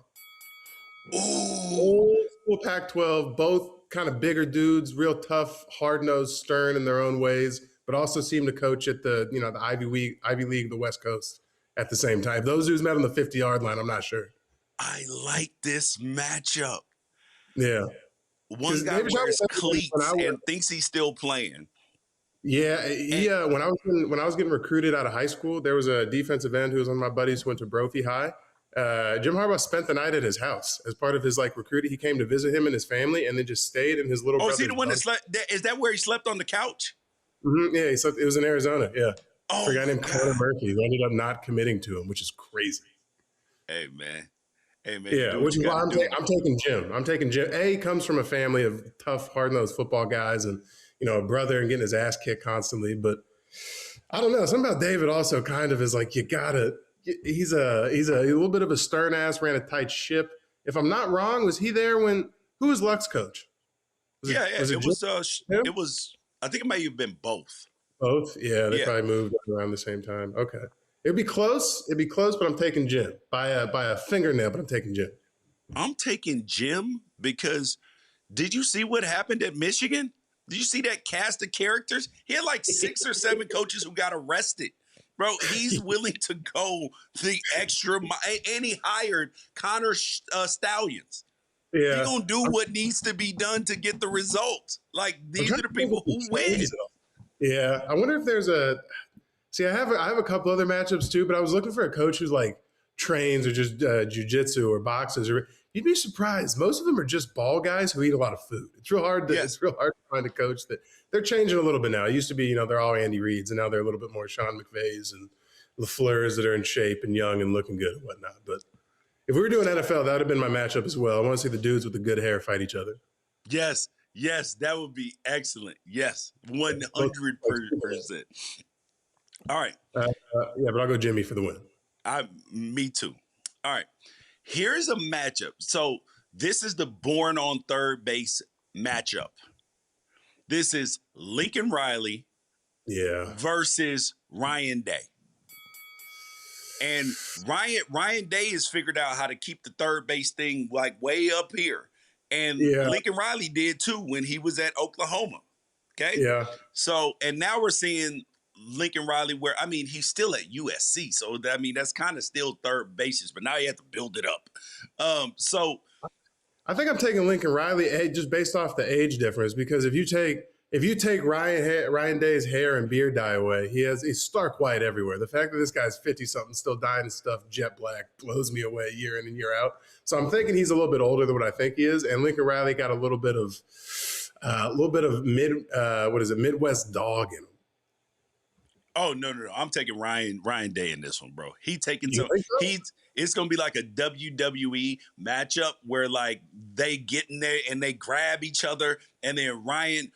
Ooh.
Old school Pac-12, both kind of bigger dudes, real tough, hard-nosed, stern in their own ways, but also seem to coach at the Ivy League, the West Coast at the same time. If those dudes met on the 50-yard line, I'm not sure.
I like this matchup.
Yeah.
One guy wears cleats and thinks he's still playing.
Yeah, when I was getting recruited out of high school, there was a defensive end who was one of my buddies who went to Brophy High. Jim Harbaugh spent the night at his house as part of his recruiting. He came to visit him and his family, and then just stayed in his little.
Oh, is he the one that slept? Is that where he slept on the couch?
Mm-hmm, yeah, he slept. It was in Arizona. Yeah, for a guy named Connor Murphy, who ended up not committing to him, which is crazy.
Hey man.
Yeah, which is why I'm taking Jim. I'm taking Jim. He comes from a family of tough, hard-nosed football guys, and a brother and getting his ass kicked constantly. But I don't know. Something about David also kind of is you gotta. He's a little bit of a stern ass, ran a tight ship. If I'm not wrong, was he there when who was Luck's coach?
It was. I think it may have been both.
Both, yeah. They probably moved around the same time. Okay, it'd be close, but I'm taking Jim by a fingernail. But I'm taking Jim.
I'm taking Jim because did you see what happened at Michigan? Did you see that cast of characters? He had 6 or 7 coaches who got arrested. Bro, he's willing to go the extra mile, and he hired Connor Stallions. Yeah. He's going to do what needs to be done to get the result. These are the people who win.
Yeah, I wonder if there's I have a couple other matchups too, but I was looking for a coach who's trains or just jiu-jitsu or boxes. You'd be surprised. Most of them are just ball guys who eat a lot of food. It's real hard to find a coach that they're changing a little bit now. It used to be, they're all Andy Reids, and now they're a little bit more Sean McVays and LaFleurs that are in shape and young and looking good and whatnot. But if we were doing NFL, that would have been my matchup as well. I want to see the dudes with the good hair fight each other.
Yes, that would be excellent. Yes, 100%. All right.
But I'll go Jimmy for the win.
Me too. All right. Here's a matchup. So this is the born on third base matchup. This is Lincoln Riley versus Ryan Day. And Ryan Day has figured out how to keep the third base thing way up here. And Lincoln Riley did too when he was at Oklahoma. Okay? Yeah. So, and now we're seeing Lincoln Riley he's still at USC. So, that's kind of still third bases, but now you have to build it up.
I think I'm taking Lincoln Riley just based off the age difference, because if you take Ryan Day's hair and beard dye away, he's stark white everywhere. The fact that this guy's 50-something, still dyeing stuff jet black, blows me away year in and year out. So I'm thinking he's a little bit older than what I think he is, and Lincoln Riley got a little bit of Midwest dog in him.
Oh, no. I'm taking Ryan Day in this one, bro. It's going to be like a WWE matchup where they get in there and they grab each other, and then Ryan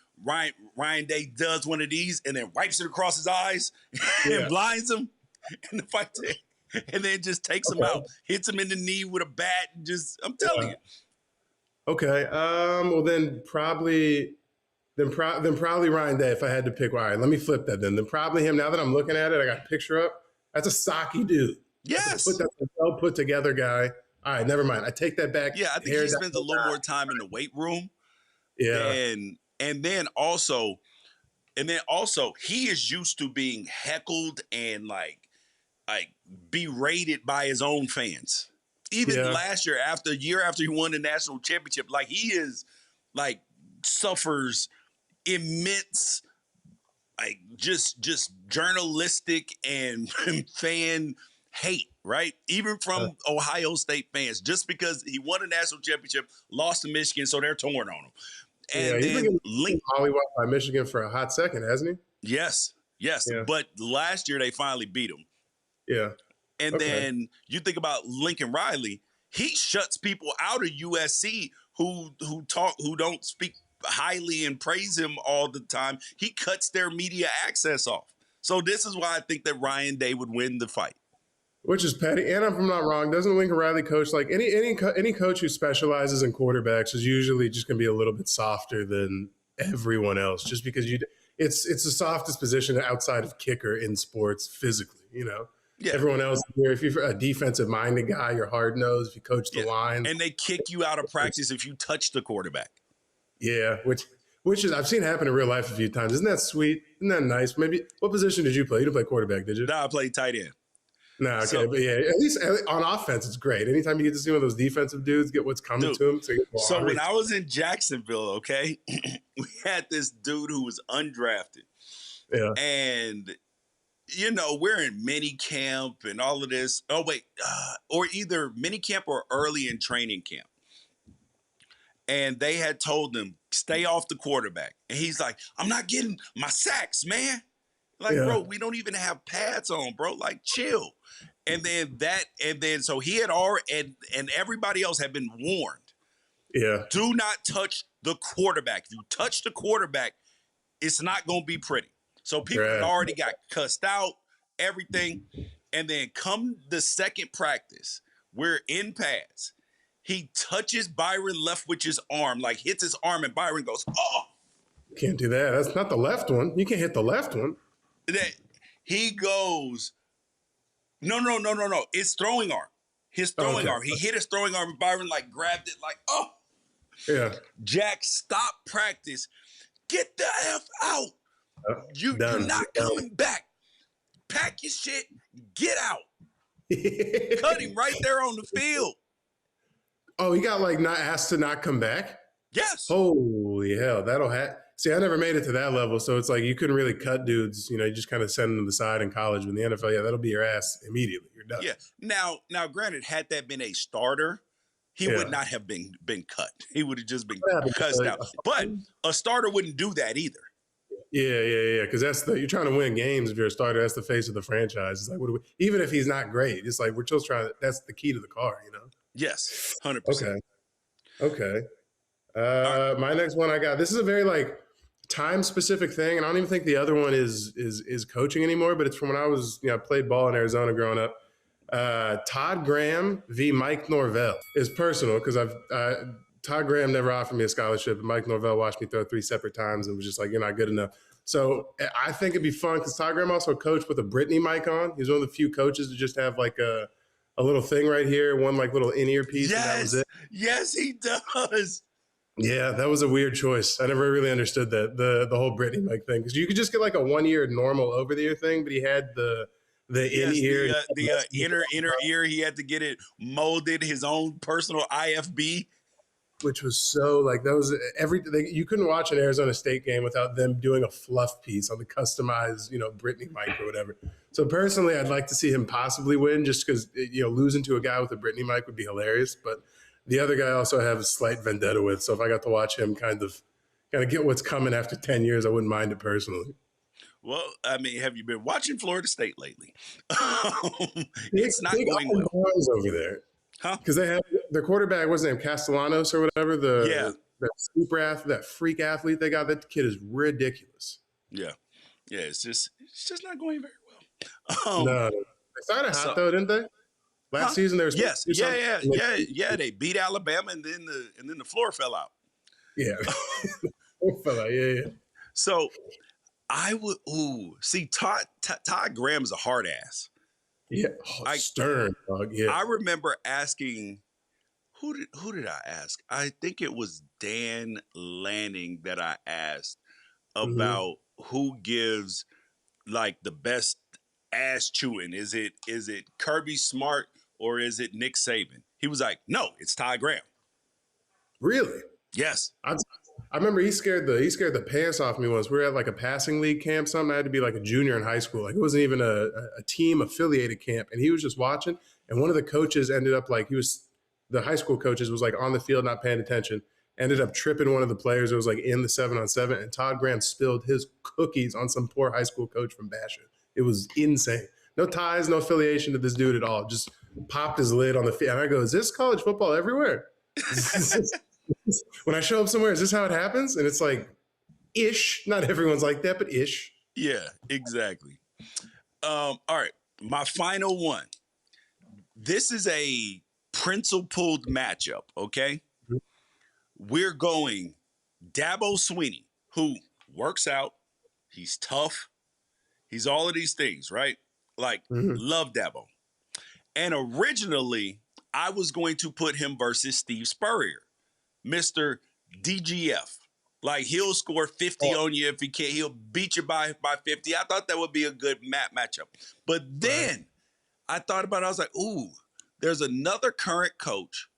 Day does one of these and then wipes it across his eyes and blinds him in the fight, and then just takes him out, hits him in the knee with a bat. I'm telling you.
Okay. Well, then probably Ryan Day. If I had to pick, all right, let me flip that. Then probably him. Now that I'm looking at it, I got a picture up. That's a stocky dude.
Yes.
That's a well put together guy. All right, never mind. I take that back.
Yeah, I think he spends a little more time in the weight room.
Yeah.
And then also he is used to being heckled and berated by his own fans. Even last year, year after he won the national championship, like he is like suffers immense like just journalistic and fan hate, right? Even from Ohio State fans, just because he won a national championship, lost to Michigan, so they're torn on him. And
he's
then
been getting mollywopped by Michigan for a hot second, hasn't he?
yes. Yeah. But last year they finally beat him.
Yeah.
And then you think about Lincoln Riley, he shuts people out of USC who don't speak highly and praise him all the time. He cuts their media access off. So this is why I think that Ryan Day would win the fight.
Which is petty. And if I'm not wrong, doesn't Lincoln Riley coach like any coach who specializes in quarterbacks is usually just going to be a little bit softer than everyone else, just because it's the softest position outside of kicker in sports physically, you know. Yeah. Everyone else, if you're a defensive-minded guy, you're hard-nosed, if you coach the line.
And they kick you out of practice if you touch the quarterback.
Yeah, which is I've seen happen in real life a few times. Isn't that sweet? Isn't that nice? Maybe what position did you play? You didn't play quarterback, did you?
No, I played tight end.
No, okay, so, but yeah, at least on offense, it's great. Anytime you get to see one of those defensive dudes get what's coming to them.
So when I was in Jacksonville, okay, we had this dude who was undrafted.
Yeah.
And, you know, we're in mini camp and all of this. Oh, wait. Or either mini camp or early in training camp. And they had told him, stay off the quarterback. And he's like, I'm not getting my sacks, man. Like, bro, we don't even have pads on, bro. Like, chill. And then so he had already, and everybody else had been warned.
Yeah.
Do not touch the quarterback. If you touch the quarterback, it's not going to be pretty. So people had already got cussed out, everything. And then come the second practice, we're in pads. He touches Byron Leftwich's arm, like hits his arm, and Byron goes, oh.
Can't do that. That's not the left one. You can't hit the left one.
He goes, no. It's throwing arm. His throwing arm. He hit his throwing arm, and Byron like grabbed it like, oh.
Yeah.
Jack, stop practice. Get the F out. You're not coming back. Pack your shit. Get out. Cut him right there on the field.
Oh, he got like not asked to not come back?
Yes.
Holy hell. That'll see, I never made it to that level. So it's like you couldn't really cut dudes. You know, you just kind of send them to the side in college. But in the NFL, that'll be your ass immediately. You're done.
Yeah. Now, granted, had that been a starter, he would not have been cut. He would have just been cussed out. But a starter wouldn't do that either.
Yeah. Because you're trying to win games if you're a starter. That's the face of the franchise. It's like, even if he's not great, it's like we're just trying to. That's the key to the car, you know.
Yes, 100%.
Okay. My next one I got. This is a very like time specific thing, and I don't even think the other one is coaching anymore. But it's from when I was I played ball in Arizona growing up. Todd Graham v. Mike Norvell is personal because Todd Graham never offered me a scholarship, and Mike Norvell watched me throw 3 separate times and was just like, you're not good enough. So I think it'd be fun because Todd Graham also coached with a Brittany mic on. He's one of the few coaches to just have like a little thing right here, one like little in-ear piece.
Yes,
and that was it.
Yes, he does.
Yeah, that was a weird choice. I never really understood that the whole Brittany mic thing because you could just get like a 1-ear normal over-the-ear thing, but he had the in-ear,
the inner ear. He had to get it molded, his own personal IFB.
Which was so like that was everything. You couldn't watch an Arizona State game without them doing a fluff piece on the customized, Brittany mic or whatever. So personally, I'd like to see him possibly win, just because losing to a guy with a Brittany mic would be hilarious. But the other guy also I have a slight vendetta with. So if I got to watch him kind of get what's coming after 10 years, I wouldn't mind it personally.
Well, I mean, have you been watching Florida State lately? It's not going well
over there.
Huh?
Because they have their quarterback, what's his name, Castellanos or whatever. That super athlete, that freak athlete they got. That kid is ridiculous.
Yeah. It's just not going very well.
No, they started hot though, didn't they? Last season, there was
yeah. They beat Alabama, and then the floor fell out.
Yeah, yeah.
So I would see Todd Graham is a hard ass.
Yeah, stern dog. Yeah,
I remember asking who did I ask? I think it was Dan Lanning that I asked about who gives like the best ass chewing. Is it Kirby Smart or is it Nick Saban? He was like, no, it's Ty Graham.
Really?
Yes.
I remember he scared the pants off me once. We were at like a passing league camp. Something I had to be like a junior in high school. Like it wasn't even a team affiliated camp. And he was just watching. And one of the coaches ended up like the high school coaches was like on the field not paying attention. Ended up tripping one of the players. It was like in the 7-on-7, and Todd Graham spilled his cookies on some poor high school coach from Basher. It was insane. No ties, no affiliation to this dude at all. Just popped his lid on the field. And I go, is this college football everywhere? When I show up somewhere, is this how it happens? And it's like, ish. Not everyone's like that, but ish.
Yeah, exactly. All right, my final one. This is a principled matchup, okay? We're going Dabo Swinney, who works out. He's tough. He's all of these things, right? Like, love Dabo. And originally, I was going to put him versus Steve Spurrier, Mr. DGF. Like, he'll score 50 on you if he can. He'll beat you by 50. I thought that would be a good matchup. But then I thought about it. I was like, ooh, there's another current coach.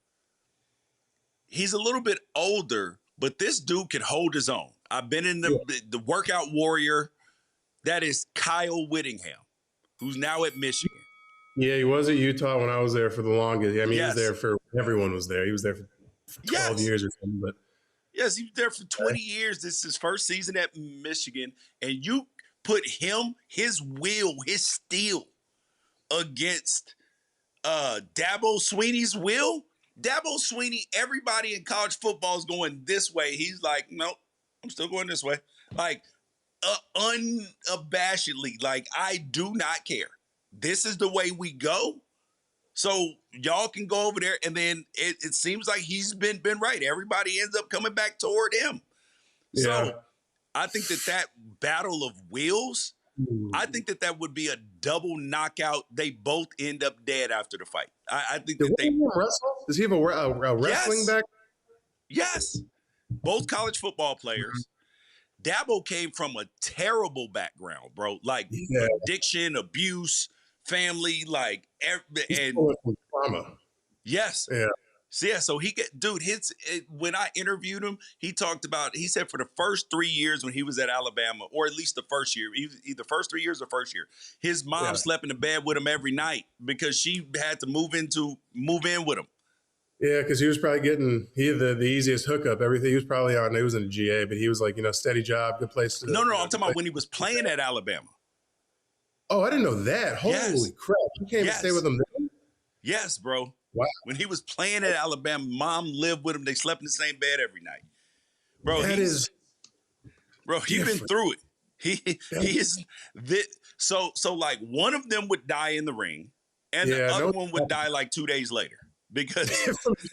He's a little bit older, but this dude can hold his own. I've been in the workout warrior. That is Kyle Whittingham, who's now at Michigan.
Yeah, he was at Utah when I was there for the longest. I mean, he was there for everyone was there. He was there for 12 years or something. But
yes, he was there for 20 years. This is his first season at Michigan. And you put him, his will, his steel against Dabo Swinney's will. Dabo Swinney, everybody in college football is going this way. He's like, nope, I'm still going this way. Like, unabashedly, like, I do not care. This is the way we go. So y'all can go over there. And then it seems like he's been right. Everybody ends up coming back toward him. Yeah. So I think that battle of wills, I think that would be a double knockout. They both end up dead after the fight. I think that they
wrestle. Does he have a wrestling back?
Yes. Both college football players. Dabo came from a terrible background, bro. Like addiction, abuse, family, like and
trauma.
Yes. Yeah. So yeah, so when I interviewed him, he said for the first 3 years when he was at Alabama, or at least the first year, either first 3 years or first year, his mom slept in the bed with him every night because she had to move in with him.
Yeah, because he was probably getting the easiest hookup. Everything he was probably on. He was in a GA, but he was like, steady job, good place to.
No, I'm talking about when he was playing at Alabama.
Oh, I didn't know that. Holy crap! You can't even stay with him then?
Yes, bro.
Wow.
When he was playing at Alabama, mom lived with him. They slept in the same bed every night. Bro, he's been through it. He is this. So like one of them would die in the ring, and the other one would die like 2 days later because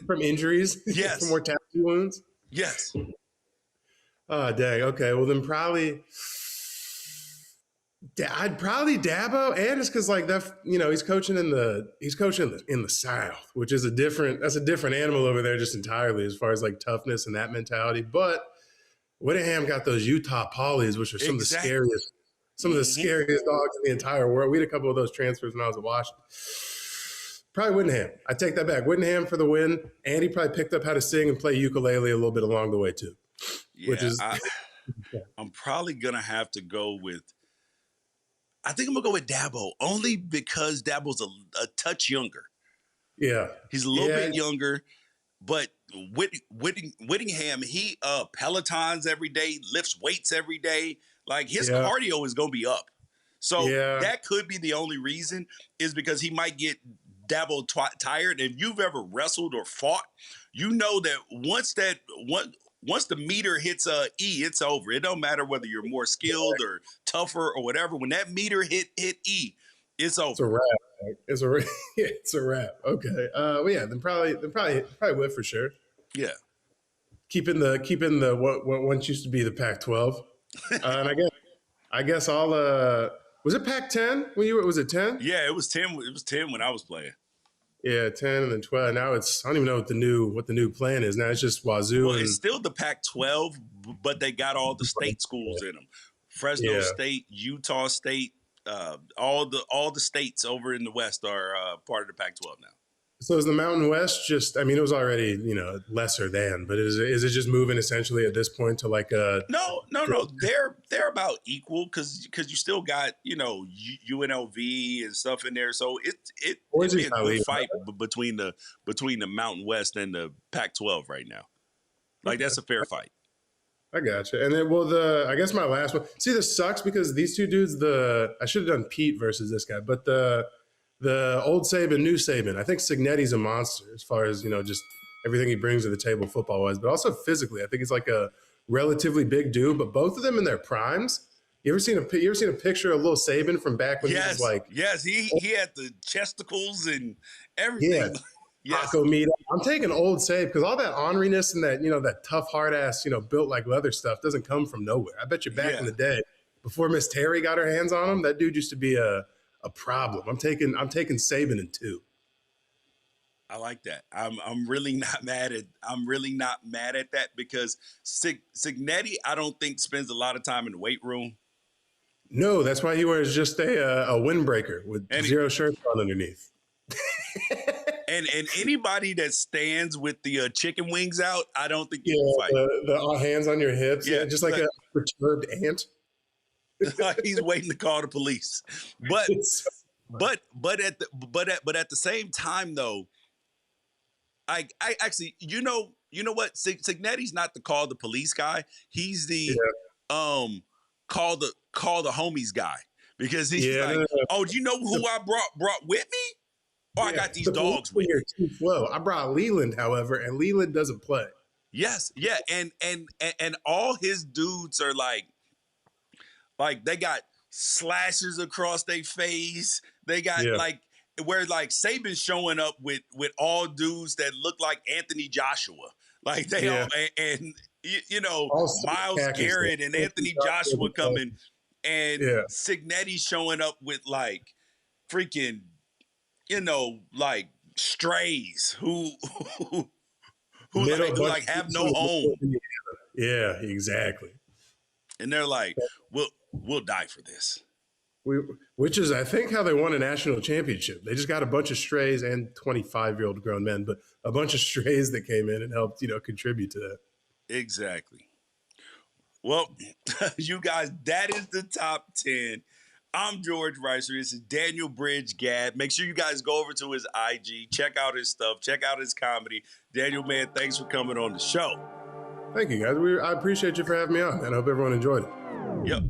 from injuries.
Yes,
from mortality wounds.
Yes.
Oh dang. Okay. Well, then I'd probably Dabo, and it's because like that, he's coaching in the South, which is a different animal over there just entirely as far as like toughness and that mentality. But Whittingham got those Utah Pollies, which are some of the scariest dogs in the entire world. We had a couple of those transfers when I was at Washington. Probably Whittingham. I take that back. Whittingham for the win, and he probably picked up how to sing and play ukulele a little bit along the way too.
Yeah, I'm probably gonna have to go with. I think I'm going to go with Dabo, only because Dabo's a touch younger.
Yeah.
He's a little bit younger, but Whittingham, he Pelotons every day, lifts weights every day. Like, his cardio is going to be up. So that could be the only reason, is because he might get Dabo tired. If you've ever wrestled or fought, you know that once the meter hits E, it's over. It don't matter whether you're more skilled or tougher or whatever. When that meter hit E, it's over.
It's a wrap. It's a wrap. Okay. Then probably would for sure.
Yeah.
Keeping the what once used to be the Pac-12. And I guess I'll was it Pac-10 when was it 10?
Yeah, it was 10. It was 10 when I was playing.
Yeah, 10 and then 12. Now I don't even know what the new plan is. Now it's just Wazoo.
Well, it's still the Pac-12, but they got all the state schools in them. Fresno State, Utah State, all the states over in the West are part of the Pac-12 now.
So is the Mountain West just? I mean, it was already lesser than, but is it just moving essentially at this point to like a?
No. They're about equal because you still got UNLV and stuff in there. So it's be a good fight between the Mountain West and the Pac-12 right now. Like that's a fair fight.
I gotcha. And then, I guess my last one. See, this sucks because these two dudes. I should have done Pete versus this guy, but the old Saban, new Saban. I think Cignetti's a monster as far as just everything he brings to the table football-wise, but also physically. I think he's like a relatively big dude. But both of them in their primes. You ever seen a picture of little Saban from back when he was like?
Yes, he had the chesticles and everything.
Yeah. Yes. Taco meat. I'm taking old Saban because all that orneriness and that that tough hard ass built like leather stuff doesn't come from nowhere. I bet you back in the day before Miss Terry got her hands on him, that dude used to be a problem. I'm taking Saban in 2.
I like that. I'm really not mad at that because Cignetti I don't think spends a lot of time in the weight room.
No, that's why he wears just a windbreaker with zero shirts on underneath.
And anybody that stands with the chicken wings out, I don't think you can fight.
The hands on your hips, just like a perturbed ant.
He's waiting to call the police. But at the same time though, I actually what? Cignetti's not the call the police guy. He's the call the homies guy because he's oh, do you know who I brought with me? Oh, I got these dogs with me.
Too slow. I brought Leland, however, and Leland doesn't play.
Yes, yeah, and all his dudes are like they got slashes across their face. They got where Saban's showing up with all dudes that look like Anthony Joshua. Like they all and Myles Garrett and Anthony Joshua coming, and Cignetti showing up with like freaking like strays who like have no home.
Yeah, exactly.
And they're like, we'll die for this.
Which is, I think, how they won a national championship. They just got a bunch of strays and 25-year-old grown men, but a bunch of strays that came in and helped, contribute to that.
Exactly. Well, you guys, that is the top 10. I'm George Wrighster. This is Daniel Bridge-Gadd. Make sure you guys go over to his IG, check out his stuff, check out his comedy. Daniel, man, thanks for coming on the show.
Thank you, guys. I appreciate you for having me on, and I hope everyone enjoyed it.
Yep.